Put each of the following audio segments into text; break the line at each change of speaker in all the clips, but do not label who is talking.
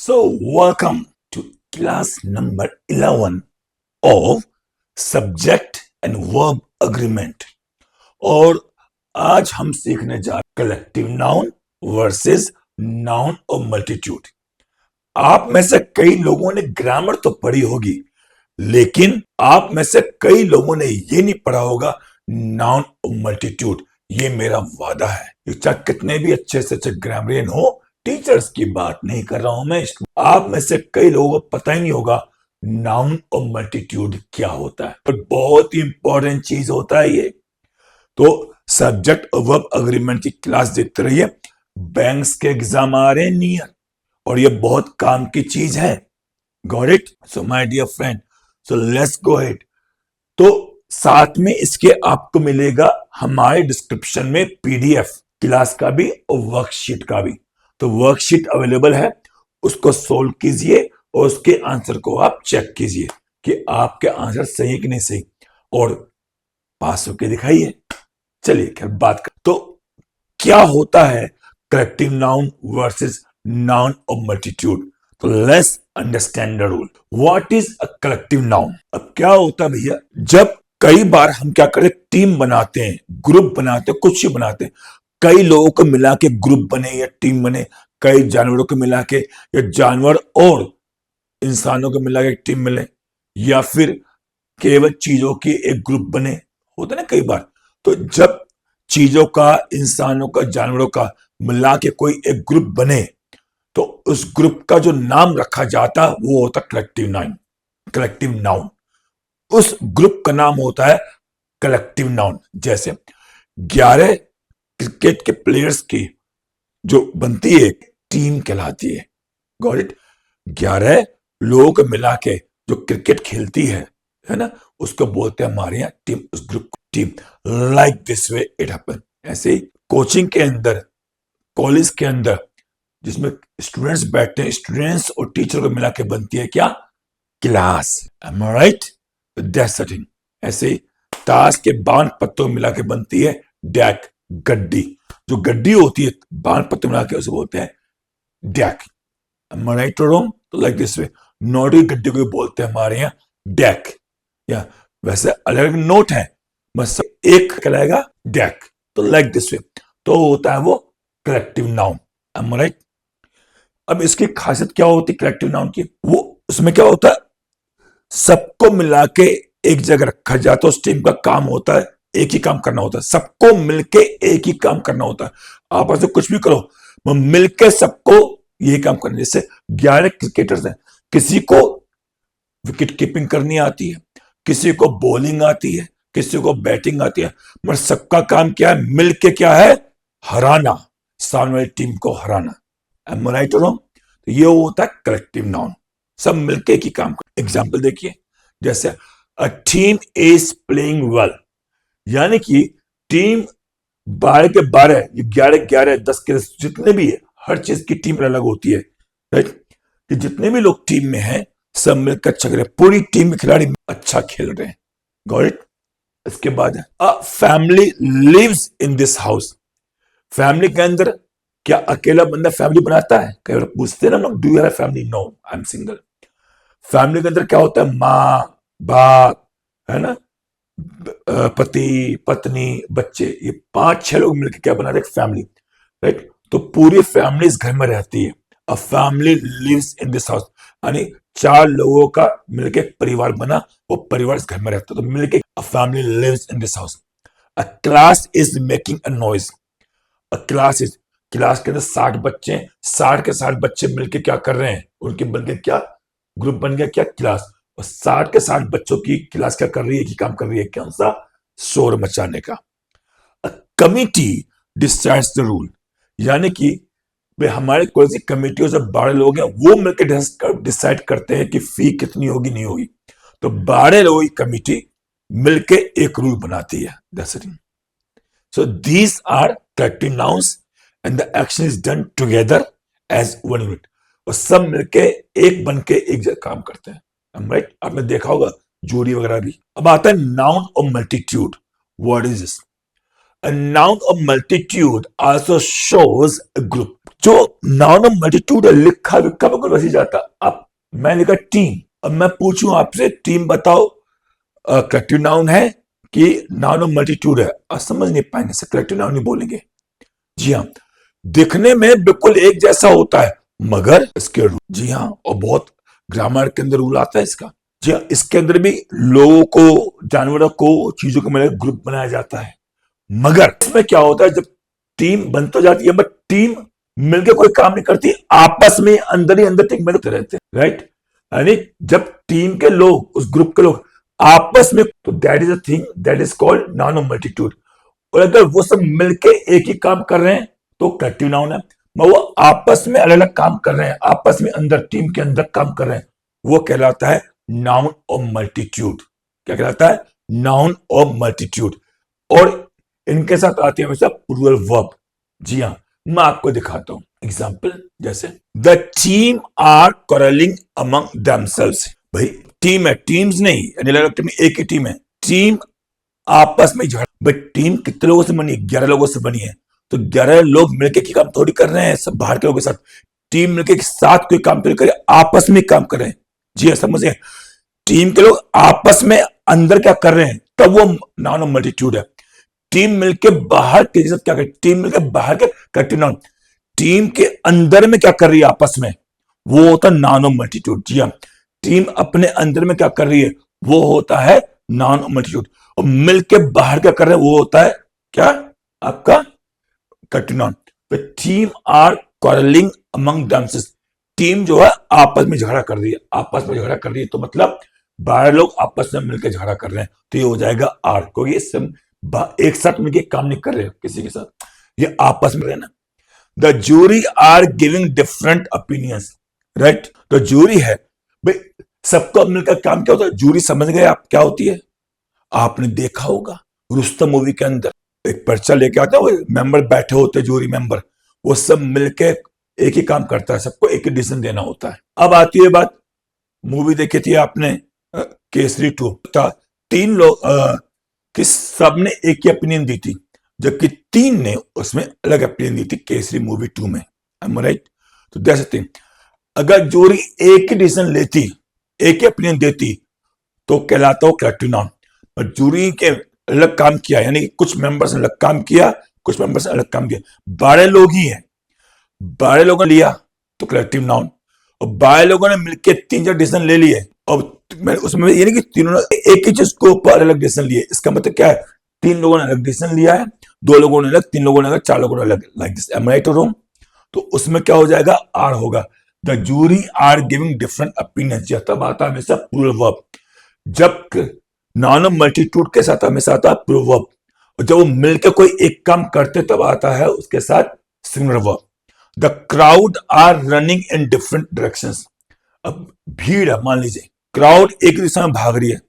So, welcome to class number 11 of Subject and Verb Agreement. और आज हम सीखने जा रहे कलेक्टिव नाउन वर्सेस नाउन और मल्टीट्यूड। आप में से कई लोगों ने ग्रामर तो पढ़ी होगी, लेकिन आप में से कई लोगों ने ये नहीं पढ़ा होगा नाउन और मल्टीट्यूड। ये मेरा वादा है, चाहे कितने भी अच्छे से अच्छे ग्रामरियन हो, टीचर्स की बात नहीं कर रहा हूं मैं। आप में से कई लोगों को पता ही नहीं होगा नाउन और मल्टीट्यूड क्या होता है, और बहुत ही इंपॉर्टेंट चीज होता है ये। तो सब्जेक्ट और वर्ब अग्रीमेंट की क्लास देखते रहिए। बैंक्स के एग्जाम आ रहे हैं नियर, और ये बहुत काम की चीज है। Got it? So my dear friend, so let's go ahead. तो साथ में इसके आपको मिलेगा हमारे डिस्क्रिप्शन में पीडीएफ क्लास का भी और वर्कशीट का भी। तो वर्कशीट अवेलेबल है, उसको सोल्व कीजिए और उसके आंसर को आप चेक कीजिए कि आपके आंसर सही है कि नहीं सही, और पास होके दिखाइए। चलिए खैर बात कर, तो क्या होता है कलेक्टिव नाउन वर्सेस नाउन और मल्टीट्यूड। तो let's understand the rule. What is a collective noun? अब क्या होता है भैया, जब कई बार हम क्या करते, टीम बनाते हैं, ग्रुप बनाते हैं, कुछ ही बनाते हैं, कई लोगों को मिला के ग्रुप बने या टीम बने, कई जानवरों को मिला के, या जानवर और इंसानों को मिला के एक टीम मिले, या फिर केवल चीजों की एक ग्रुप बने, होता ना कई बार। तो जब चीजों का, इंसानों का, जानवरों का मिला के कोई एक ग्रुप बने, तो उस ग्रुप का जो नाम रखा जाता वो होता कलेक्टिव नाउन। कलेक्टिव नाउन, उस ग्रुप का नाम होता है कलेक्टिव नाउन। जैसे 11 क्रिकेट के प्लेयर्स की जो बनती है टीम कहलाती है। Got it? 11 लोगों को मिला के जो क्रिकेट खेलती है ना, उसको बोलते हैं हमारे यहाँ टीम, उस ग्रुप को team. Like this way it happen. ऐसे ही कोचिंग के अंदर, कॉलेज के अंदर, जिसमें स्टूडेंट्स बैठते हैं, स्टूडेंट्स और टीचर को मिला के बनती है क्या? Class. Am I right? That's the thing. ऐसे ही ताश के 52 पत्तों मिला के बनती है डेक, गड्डी। जो गड्डी होती है 52 पत्ते मिला के, उसे बोलते हैं डेक। एम आई राइट और रॉन्ग? तो लाइक दिस वे, नोट की गड्डी को बोलते हैं हमारे यहाँ डेक। या वैसे अलग अलग नोट है, बस एक कहलाएगा डेक। तो लाइक दिस वे, तो होता है वो collective noun. M I right? अब इसकी खासियत क्या होती है कलेक्टिव नाउन की? वो उसमें क्या होता है, सबको मिला के एक जगह रखा जाता है। उस टीम का काम होता है, एक ही काम करना होता है, सबको मिलके एक ही काम करना होता है। आप ऐसे कुछ भी करो, मिलके सबको यही काम करना। जैसे 11 क्रिकेटर्स हैं, किसी को विकेट कीपिंग करनी आती है, किसी को बॉलिंग आती है, किसी को बैटिंग आती है, मगर सबका काम क्या है? मिलके क्या है? हराना, सामने वाली टीम को हराना। एम आई राइट और रॉन्ग? तो ये होता है कलेक्टिव नाउन, सब मिलके एक ही काम कर। एग्जाम्पल देखिए, जैसे a team is playing well, यानी कि टीम 12 के 12, 11 10 के 10 जितने भी है, हर चीज की टीम अलग होती है। राइट? कि जितने भी लोग टीम में हैं, सब मिलकर अच्छा कर रहे हैं, पूरी टीम के खिलाड़ी अच्छा खेल रहे हैं। Got it? इसके बाद a family lives in this house. Family के अंदर क्या अकेला बंदा फैमिली बनाता है? कई बार पूछते हैं ना, do you have family? No, I am single. Family के अंदर क्या होता है? माँ, बाप, है ना, पति, पत्नी, बच्चे, ये 5-6 लोग मिलकर क्या बनाते हैं? फैमिली। राइट? तो पूरी फैमिली इस घर में रहती है। A family lives in this house, यानी 4 लोगों का मिलकर परिवार बना, वो परिवार इस घर में रहता है। तो मिलकर a family lives in this house. A class is making a noise. A class is, class के अंदर 60 बच्चे हैं, 60 के 60 बच्चे मिलकर क्या कर रहे हैं? उनके बनके क्या ग्रुप बन गया? क्या? क्लास। और 60 के 60 बच्चों की क्लास क्या कर रही है? कि काम कर रही है कौन सा? शोर मचाने का। कमिटी डिसाइड्स द रूल, यानी कि भाई हमारे कौन सी कमेटियों से 12 लोग हैं, वो मिलकर डिसाइड करते हैं कि फी कितनी होगी, नहीं होगी। तो 12 लोगों की कमेटी मिलके एक रूल बनाती है। That's it. So these are collective nouns and the action is done together as one unit. और सब मिलके एक बन के एक जगह काम करते हैं। राइट? आपने देखा होगा जोड़ी वगैरह भी। अब आता है नाउन और multitude. What is this? A noun of multitude also shows a group. जो नाउन ऑफ मल्टीट्यूड है लिखा विखा बिल्कुल वैसे जाता। अब मैं लिखा टीम, अब मैं पूछूं आपसे टीम बताओ कलेक्टिव नाउन है कि नाउन ऑफ मल्टीट्यूड है, आप समझ नहीं पाएंगे, से कलेक्टिव नाउन नहीं बोलेंगे। जी हाँ, दिखने में बिल्कुल एक जैसा होता है मगर इसके जी हाँ, और बहुत ग्रामर के अंदर रूल आता है इसका। जी हाँ, इसके अंदर भी लोगों को, जानवरों को, चीजों को मिलकर ग्रुप बनाया जाता है। मगर इसमें क्या होता है, जब टीम बन तो जाती है बट टीम मिलकर कोई काम नहीं करती, आपस में अंदर ही अंदर टीम बनते रहते हैं, राइट। यानी जब टीम के लोग, उस ग्रुप के लोग आपस में, तो that is a thing that is called noun of multitude. और अगर वो सब मिलके एक ही काम कर रहे हैं तो कलेक्टिव नाउन है। वो आपस में अलग अलग काम कर रहे हैं, आपस में अंदर टीम के अंदर काम कर रहे हैं, वो कहलाता है नाउन ऑफ मल्टीट्यूड। क्या कहलाता है? Noun of multitude. और इनके साथ आती है हमेशा प्लूरल वर्ब। जी हाँ, मैं आपको दिखाता हूं एग्जाम्पल। जैसे the team are quarreling among themselves। भाई टीम है, टीम्स नहीं, एक ही टीम है, टीम आपस में झगड़। भाई टीम कितने लोगों से बनी है? 11 लोगों से बनी है। तो 11 लोग मिलकर की काम थोड़ी कर रहे हैं सब बाहर के लोगों के साथ। टीम मिलकर साथ कोई काम थोड़ी करे, आपस में काम कर रहे हैं। जी हाँ, समझे? टीम के लोग आपस में अंदर क्या कर रहे हैं, तब वो नाउन ऑफ मल्टीट्यूड है। टीम मिलकर बाहर के साथ क्या कर, टीम मिलकर बाहर के कलेक्टिव नाउन। टीम के अंदर में क्या कर रही है आपस में, वो होता है नाउन ऑफ मल्टीट्यूड। जी हाँ, टीम अपने अंदर में क्या कर रही है, वो होता है नाउन ऑफ मल्टीट्यूड। और मिलके बाहर क्या कर रहे हैं, वो होता है क्या, आपका कलेक्टिव नाउन। तो team are quarreling among themselves। Team जो है आपस में झगड़ा कर रही है, आपस में झगड़ा कर रही है, तो मतलब 12 लोग आपस में मिलकर झगड़ा कर रहे हैं, तो ये हो जाएगा आर, क्योंकि एक साथ मिलकर काम नहीं कर रहे किसी के साथ, ये आपस में रहना। The jury are giving different opinions, right. तो जूरी है भाई, सबको मिलकर काम क्या होता है, जूरी समझ गए आप क्या होती है? आपने देखा होगा रुस्तम मूवी के अंदर एक पर्चा लेके आता है, वो मेंबर बैठे होते हैं, जूरी मेंबर, वो सब मिलके एक ही काम करता है, सबको एक ही डिसीजन देना होता है। अब आती है बात, मूवी देखी थी आपने केसरी 2 था, 3 लोग कि सबने एक ही ओपिनियन दी थी, जबकि 3 ने उसमें अलग ओपिनियन दी थी केसरी मूवी 2 में। I am right? तो दैट्स द थिंग, अगर जूरी एक ही डिसीजन लेती, एक ही ओपिनियन देती, तो कहलाता हो कलेक्टिव नाउन। और जूरी के अलग काम किया, यानी कुछ मेंबर्स ने अलग काम किया, कुछ मेंबर्स ने अलग काम किया, 12 लोग ही हैं, 12 लोगों ने लिया तो कलेक्टिव नाउन। और 12 लोगों ने मिलकर 3-4 डिसीजन ले लिए, और उसमें ये नहीं कि तीनों ने एक ही चीज को ऊपर अलग डिसीजन लिए। इसका मतलब क्या है, 3 लोगों ने अलग डिसीजन लिया है, 2 लोगों ने अलग, 3 लोगों ने अलग, 4 लोगों ने अलग, like this. Am I right और रॉन्ग? तो उसमें क्या हो जाएगा, आर होगा। The jury are giving different opinions, तब आता है हमेशा प्लूरल वर्ब। जब नाउन ऑफ मल्टीट्यूड के साथ हमेशा आता है प्लूरल वर्ब, और जब वो मिलकर कोई एक काम करते तब आता है उसके साथ singular verb. The crowd are running in different directions. अब भीड़ है, मान लीजिए क्राउड एक दिशा में भाग रही है,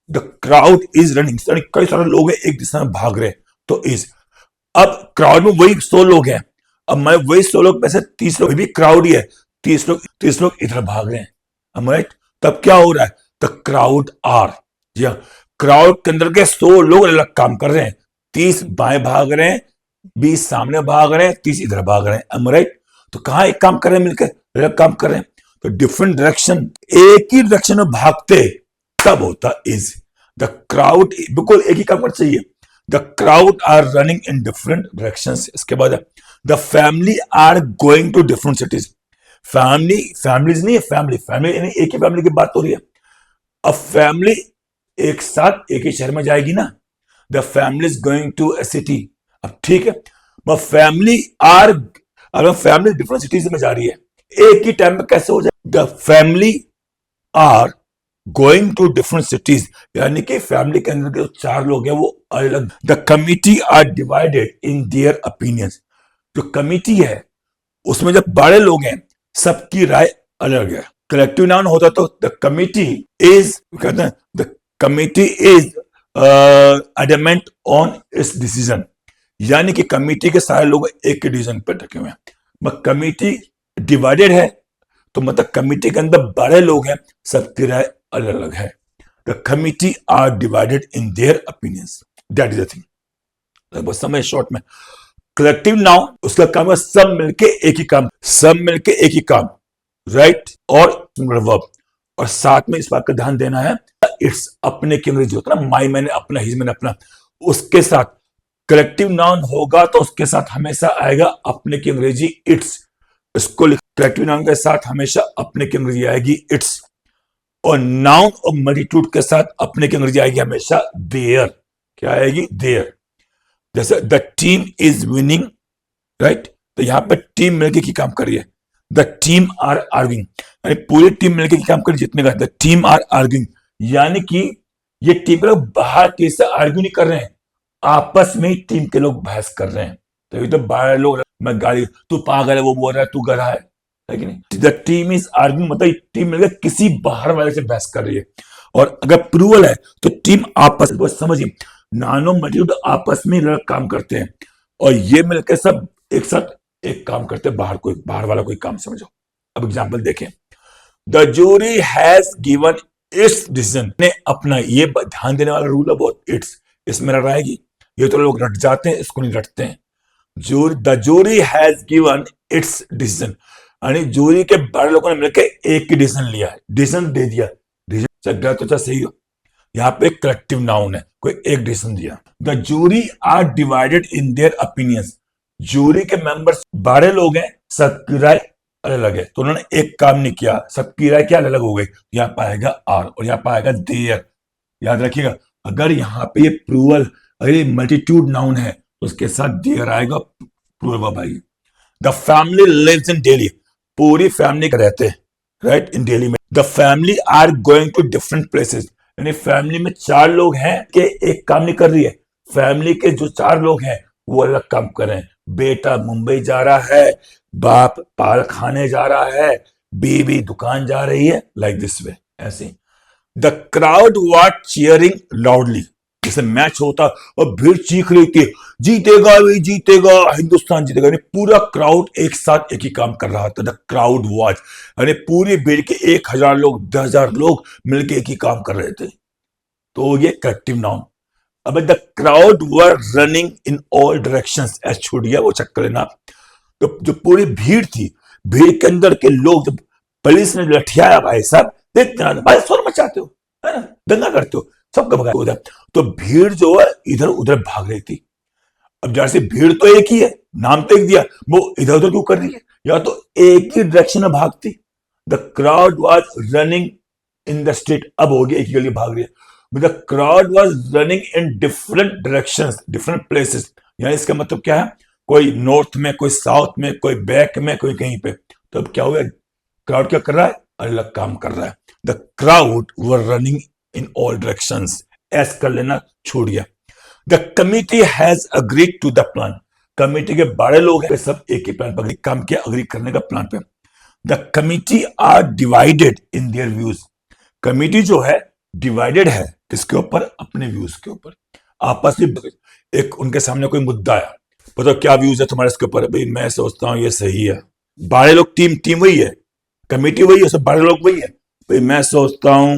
द क्राउड इज रनिंग, कई सारे लोग हैं एक दिशा में भाग रहे हैं, तो इज। अब क्राउड में वही 100 लोग हैं, अब मैं वही 100 लोग में से 30 लोग भी क्राउड ही है, 30 लोग इधर भाग रहे हैं, राइट। तब क्या हो रहा है, द क्राउड आर। जी हाँ, क्राउड के अंदर के 100 लोग अलग काम कर रहे हैं, 30 बाएं भाग रहे हैं, 20 सामने भाग रहे हैं, 30 इधर भाग रहे हैं, राइट। तो कहां एक काम कर रहे हैं, मिलकर अलग काम कर रहे हैं, तो डिफरेंट डायरेक्शन, एक ही डायरेक्शन में भागते, तब होता इज। द क्राउड, बिल्कुल एक ही काम करना चाहिए, the crowd are running in different directions. इसके बाद the family are going to different cities. Families नहीं है, फैमिली यानी एक ही फैमिली की बात हो रही है। अब फैमिली एक साथ एक ही शहर में जाएगी ना, the family is going to a city. अब ठीक है, फैमिली आर, अगर फैमिली डिफरेंट सिटीज में जा रही है, एक ही टाइम में कैसे हो जाए, the family are going to different cities, यानी कि फैमिली के अंदर के जो 4 लोग हैं वो अलग। The committee are divided in their opinions. जो कमिटी है उसमें जब 12 लोग हैं, सबकी राय अलग है। कलेक्टिव नाउन होता तो द कमिटी इज, कहते हैं the committee is adamant on it's decision, यानी कि कमिटी के सारे लोग एक ही डिसीजन पर रखे हुए हैं। कमिटी डिवाइडेड है तो मतलब कमिटी के अंदर 12 लोग हैं, सबकी राय अलग अलग है। The committee are divided in their opinions, that is the thing. बस समझ शॉर्ट में, कलेक्टिव नाउन उसका काम है सब मिलके एक ही काम, सब मिलके एक ही काम, राइट। और वर्ब, और साथ में इस बात का ध्यान देना है इट्स अपने की अंग्रेजी होता है ना, माई मैंने अपना, हिज मैंने अपना, उसके साथ कलेक्टिव नाउन होगा तो उसके साथ हमेशा आएगा अपने की अंग्रेजी इट्स। इसको कलेक्टिव नाउन के साथ हमेशा अपने की अंग्रेजी आएगी इट्स, और नाउन और मल्टीट्यूड के साथ अपने की अंग्रेजी आएगी हमेशा देयर। क्या आएगी? देयर। जैसे the team is winning, right, तो यहां पे टीम मिलकर की काम कर रही है, द टीम आर आर्गिंग, यानी पूरी टीम मिलकर की काम कर रही है, जितने का द टीम आर आर्गिंग, यानी कि ये टीम के लोग बाहर किसी से आर्ग्यू नहीं कर रहे हैं, आपस में ही टीम के लोग बहस कर रहे हैं। तो ये तो बाहर लोग, मैं गाड़ी, तू पागल है, वो बोल रहा है, तू गधा है कि नहीं। द टीम इज आर्ग्यूइंग मतलब टीम मिलकर किसी बाहर वाले से बहस कर रही है। और अगर प्लूरल है तो टीम आपस में, समझिए नानो मल्टीट्यूड आपस में काम करते हैं, और ये मिलकर सब एक साथ एक काम करते हैं, बाहर वाला कोई काम समझो। अब एग्जांपल देखें, the jury has given its decision, ने अपना, ये ध्यान देने वाला रूल है बहुत, इट्स इसमें रहेगी, ये तो लोग रट जाते हैं, इसको नहीं रटते हैं। The jury has given its decision, यानी जूरी के बड़े लोगों ने मिलकर एक ही डिसीजन लिया है, डिसीजन दे दिया, डिसीजन गलत तो सही हो, यहाँ पे कलेक्टिव नाउन है, कोई एक डिसीजन दिया। The jury are divided in their opinions, jury के मेंबर्स बड़े लोग हैं, सबकी राय अलग अलग है, तो उन्होंने एक काम नहीं किया, सबकी राय क्या अलग हो गई, यहाँ पाएगा आर और यहाँ पाएगा देयर। याद रखिएगा, अगर यहाँ पे ये प्लूरल, अगर ये मल्टीट्यूड नाउन है तो उसके साथ देयर आएगा, प्लूरल वर्ब आएगी। The family lives in Delhi, पूरी फैमिली रहते हैं, राइट, इन दिल्ली में। The family are going to different places, यानी फैमिली में 4 लोग हैं कि एक काम नहीं कर रही है, फैमिली के जो 4 लोग हैं वो अलग काम कर रहे हैं। बेटा मुंबई जा रहा है, बाप पार्क खाने जा रहा है, बीवी दुकान जा रही है, लाइक दिस वे, ऐसे। The crowd was cheering loudly, जैसे मैच होता और भीड़ चीख रही थी, जीतेगा भी जीतेगा, हिंदुस्तान जीतेगा, यानी पूरा क्राउड एक साथ एक ही काम कर रहा था। द क्राउड वाज, यानी पूरी भीड़ के 1000 लोग 10,000 लोग मिलकर एक ही काम कर रहे थे, तो ये कलेक्टिव नाउन। अब the crowd were running in all directions, S छूट गया वो चेक कर लेना। तो जो पूरी भीड़ थी, भीड़ के अंदर के लोग, जब पुलिस ने लठियाया भाई साहब, देखते भाई शोर मचाते हो, है ना, दंगा करते हो, सबका भगा उधर, तो भीड़ जो है इधर उधर भाग रही थी। अब जैसे भीड़ तो एक ही है, नाम तो एक दिया, वो इधर उधर क्यों कर रही है, या तो एक ही डायरेक्शन में भागती। The crowd was running in the street, अब हो गया एक ही गली भाग रही है। The crowd was running in different directions, different places, यानी इसका मतलब क्या है, कोई नॉर्थ में, कोई साउथ में, कोई बैक में, कोई कहीं पे। तो अब क्या हुआ, क्राउड क्या कर रहा है, अलग काम कर रहा है। The crowd were running in all directions, S कर लेना छूट गया। The committee has agreed to the plan, committee के बड़े लोग हैं, सब एक ही प्लान पर काम किया, अग्री करने का प्लान पे। The committee are divided in their views, committee जो है डिवाइडेड है किसके ऊपर, अपने व्यूज के ऊपर। आपस में एक उनके सामने कोई मुद्दा आया, बताओ क्या व्यूज है तुम्हारे इसके ऊपर, भाई मैं सोचता हूं ये सही है, बड़े लोग, टीम वही है, कमेटी वही है, सब बड़े लोग वही है, भाई मैं सोचता हूं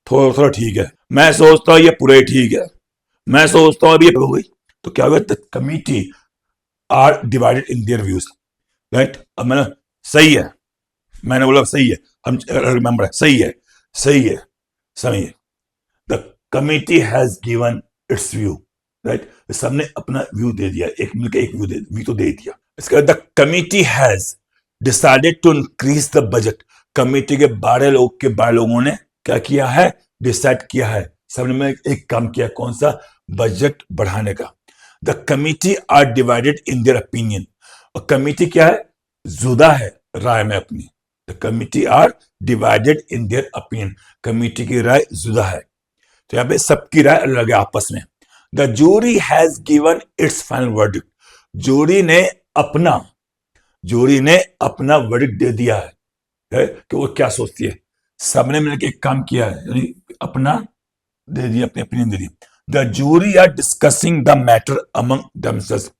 थोड़ा थोड़ा ठीक है, मैं सोचता हूं ये पूरा ही ठीक है, मैं सोचता हूं अभी ये हो गई। तो क्या हुआ, the committee are divided in their views, right. अब मैंने सही है, मैंने बोला सही है, हम रिमेंबर है, सही है, सही है, सही है। The committee has given it's view, right, सबने अपना व्यू दे दिया, एक मिलकर एक व्यू तो दे दिया। इसके बाद the committee has decided to increase the budget, committee के बड़े लोगों ने क्या किया है, डिसाइड किया है, सबने में एक काम किया, कौन सा, बजट बढ़ाने का। The committee are divided in their opinion, और कमिटी क्या है, जुदा है राय में अपनी। The committee are divided in their opinion, committee की राय जुदा है, तो यहां पे सबकी राय अलग है आपस में। The jury has given its final verdict, jury ने अपना वर्डिक्ट दे दिया है कि वो क्या सोचती है, सबने मिलकर एक काम किया है, यानी अपना दे दिया, अपनी ओपिनियन दे दी। The jury are discussing the matter among themselves,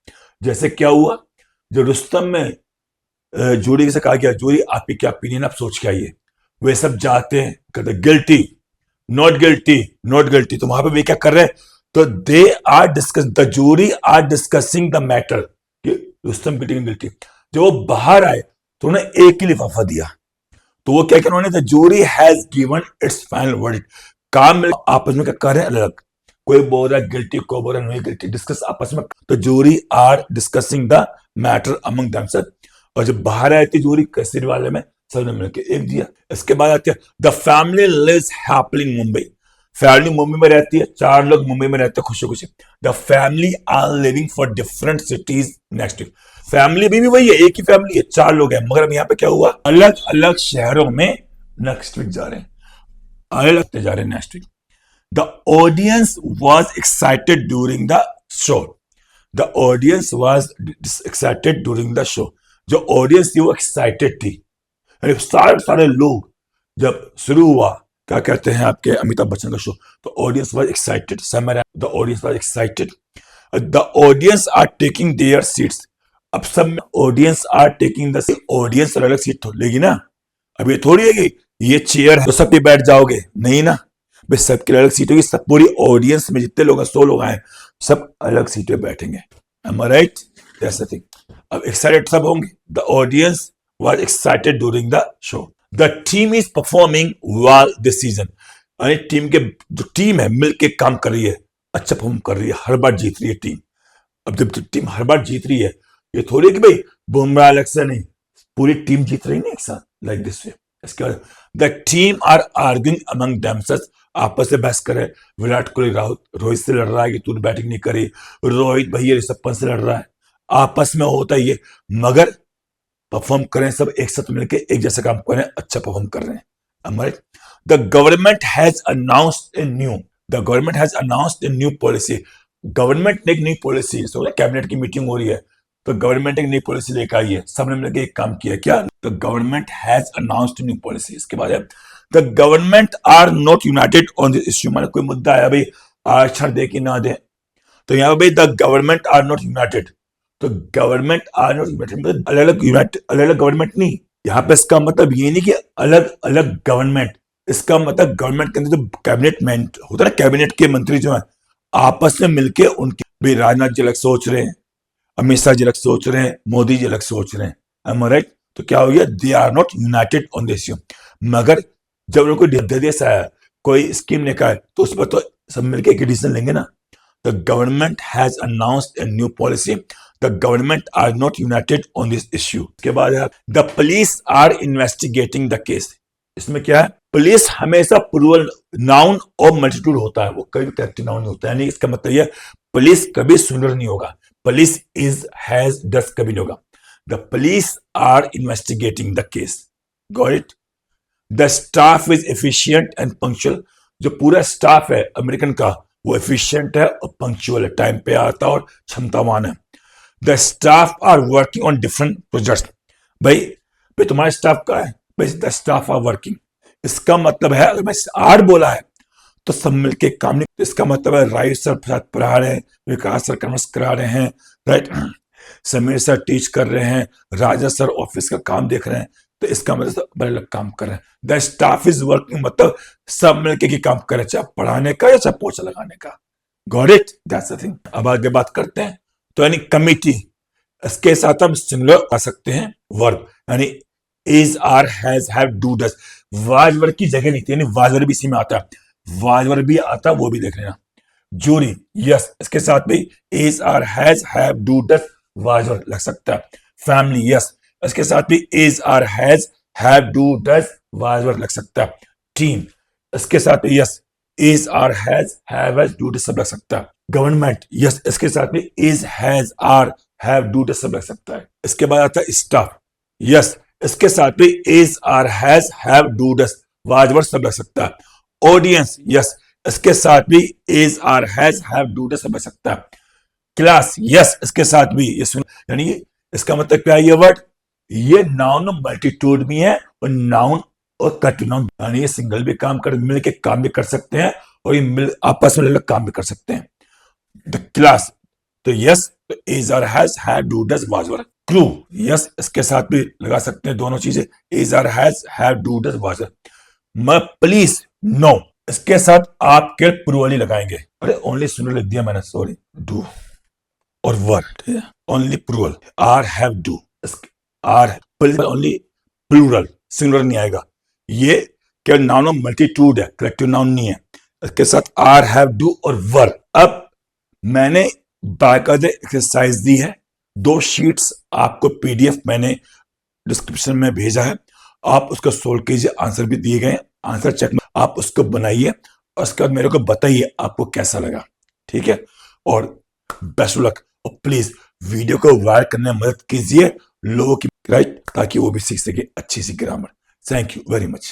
जैसे क्या हुआ, जो रुस्तम में जूरी से कहा गया, जूरी आपकी क्या ओपिनियन, आप सोच के आइए, वे सब जाते हैं, कहते guilty, not guilty, not guilty, तो वहां पे वे क्या कर रहे हैं, तो they are discuss, the jury are discussing the matter, कि रुस्तम गिल्टी। जब वो बाहर आए तो उन्होंने एक ही लिफाफा दिया, तो वो क्या किया उन्होंने, the jury has given its final verdict. काम मिल आपस में क्या कर रहे हैं अलग, कोई बोल रहा है गिल्टी, कोई बोल रहा है नहीं गिल्टी, डिस्कस आपस में, तो jury are discussing the matter among themself. और जब बाहर आई थी जूरी केसरी वाले में, सबने मिलकर एक दिया। इसके बाद आते हैं the family lives happily in Mumbai. Family Mumbai में रहती है, 4 लोग मुंबई में रहते हैं खुशी खुशी। The family are living for different cities next week. Family भी वही है, एक ही फैमिली है, 4 लोग हैं, मगर अब यहाँ पे क्या हुआ, अलग अलग शहरों में नेक्स्ट वीक जा रहे हैं, अलग जा रहे हैं next week. The audience was excited during the show. The audience was excited during the show. जो ऑडियंस थी वो एक्साइटेड थी, सारे सारे लोग, जब शुरू हुआ क्या कहते हैं आपके अमिताभ बच्चन का शो, तो audience was excited, the audience was excited, the audience are taking their seats. अब सब audience are taking the, audience अलग सीट तो लेगी ना, अब ये थोड़ी है कि ये चेयर है तो सब पे बैठ जाओगे, नहीं ना भाई, सबकी अलग सीट होगी, सब पूरी ऑडियंस में जितने लोग हैं 100 लोग आए, सब अलग सीट पे बैठेंगे, am I right? That's the thing. अब एक्साइटेड सब होंगे, the audience was excited during the show. The team is performing well this season. यानी टीम के जो टीम है मिलके काम कर रही है, अच्छा परफॉर्म कर रही है, हर बार जीत रही है टीम। अब जब टीम हर बार जीत रही है, ये थोड़ी है कि भाई बुमराह अलग से नहीं, पूरी टीम जीत रही है एक साथ, लाइक दिस वे। इसके बाद the team are arguing among themselves, आपस में बहस करे, विराट कोहली रोहित से लड़ रहा है कि तूने बैटिंग नहीं करी, रोहित भैया ऋषभ पंत से लड़ रहा है, आपस में होता ही है, मगर परफॉर्म करें सब एक साथ मिलकर, एक जैसा काम करें, अच्छा परफॉर्म कर रहे हैं। The government has announced a new, the government has announced a new policy. Government ने एक नई पॉलिसी, कैबिनेट की मीटिंग हो रही है तो गवर्नमेंट एक नई पॉलिसी लेकर आई है, सबने मिलकर एक काम किया, क्या, the government has announced new policy. इसके बाद है the government are not united on this issue. माने कोई मुद्दा है भाई आरक्षण दे कि ना दे, तो यहाँ पे the government are not united, तो गवर्नमेंट आर नॉट यूनाइटेड, अलग अलग यूनाइटेड, अलग अलग गवर्नमेंट नहीं, यहाँ पे इसका मतलब ये नहीं कि अलग अलग गवर्नमेंट, इसका मतलब गवर्नमेंट के अंदर जो कैबिनेट में होता है ना, कैबिनेट के मंत्री जो है आपस में मिलके उनके, भाई राजनाथ जी अलग सोच रहे हैं, अमित शाह जी अलग सोच रहे हैं, मोदी जी अलग सोच रहे हैं, am I right? तो क्या हो गया, they are not united on this issue. मगर जब उनको निर्देश आया, कोई स्कीम निकाले, तो उस पर तो सब मिलकर एक डिसीजन लेंगे ना। The government has announced a new policy, the government are not united on this issue. के बाद है the police are investigating the case. इसमें क्या है, पुलिस हमेशा प्लूरल नाउन और मल्टीट्यूड होता है, वो कभी करेक्टिव नाउन नहीं होता है, यानी इसका मतलब यह पुलिस कभी सिंगुलर नहीं होगा, पुलिस इज हैज डस कभी नहीं होगा। The police are investigating the case, got it. The staff is efficient and punctual. जो पूरा स्टाफ है अमेरिकन का वो एफिशिएंट है और पंक्चुअल है, टाइम पे आता और क्षमतावान है। The staff are working on different projects. भाई तुम्हारा स्टाफ का है, भाई द स्टाफ आर वर्किंग, इसका मतलब है अगर मैं आर बोला है तो सब मिलके काम नहीं, तो इसका मतलब है राइट सर पढ़ा रहे हैं, विकास सर कन्वर्स करा रहे हैं, राइट, समीर सर टीच कर रहे हैं, राजा सर ऑफिस का काम देख रहे हैं, तो इसका मतलब सब बड़े लोग काम कर रहे हैं। द स्टाफ इज वर्किंग मतलब सब मिलके की काम करे, चाहे पढ़ाने का या चाहे पोछा लगाने का, got it, that's the thing. अब आगे बात करते हैं, तो यानी कमिटी, इसके साथ हम सिंगुलर आ सकते हैं वर्ब, यानी is are has have do does. Was were की जगह नहीं थी, यानी वाजवर भी इसी में आता है, वाजवर भी आता, वो भी देख लेना। जूरी, यस, इसके साथ भी is are has have do does was were लग सकता है। फैमिली, यस, इसके साथ भी is are has have do does was were लग सकता है। टीम, इसके साथ भी yes, is are has have do does सब लग सकता है। गवर्नमेंट, यस, इसके साथ भी is has are have do does सब लग सकता है। इसके बाद आता है स्टाफ, यस, इसके साथ भी is are has have do does was were सब लग सकता है। ऑडियंस, यस, इसके साथ भी is are has have do does सब लग सकता है। क्लास, यस, इसके साथ भी, यानी इसका मतलब क्या है, ये वर्ड, ये नाउन मल्टीट्यूड भी है और नाउन और कट नाउन, यानी ये सिंगल भी काम कर, मिल के काम भी कर सकते हैं और ये मिल आपस में अलग काम भी कर सकते हैं। द क्लास, तो yes, is are has have do does was were. Crew, yes, इसके साथ भी लगा सकते हैं दोनों चीजें, is are has have do does was were. मैं पुलिस, नो, इसके साथ आप केवल प्लूरल लगाएंगे, अरे ओनली सिंगुलर लिख दिया मैंने, सॉरी, डू और word, only plural, are have do, are only plural, singular नहीं आएगा। ये क्या नाउन ऑफ मल्टीट्यूड है, कलेक्टिव नाउन नहीं है। इसके साथ आर हैव डू और वर। अब मैंने बाकायदे एक्सरसाइज दी है, 2 शीट्स आपको पीडीएफ मैंने डिस्क्रिप्शन में भेजा है, आप उसको सोल्व कीजिए, आंसर भी दिए गए हैं, आंसर चेक आप उसको बनाइए और उसके बाद मेरे को बताइए आपको कैसा लगा, ठीक है। और बेस्ट ऑफ लक, और प्लीज वीडियो को वायरल करने में मदद कीजिए लोगों की, राइट, ताकि वो भी सीख सके अच्छी सी grammar. Thank you very much.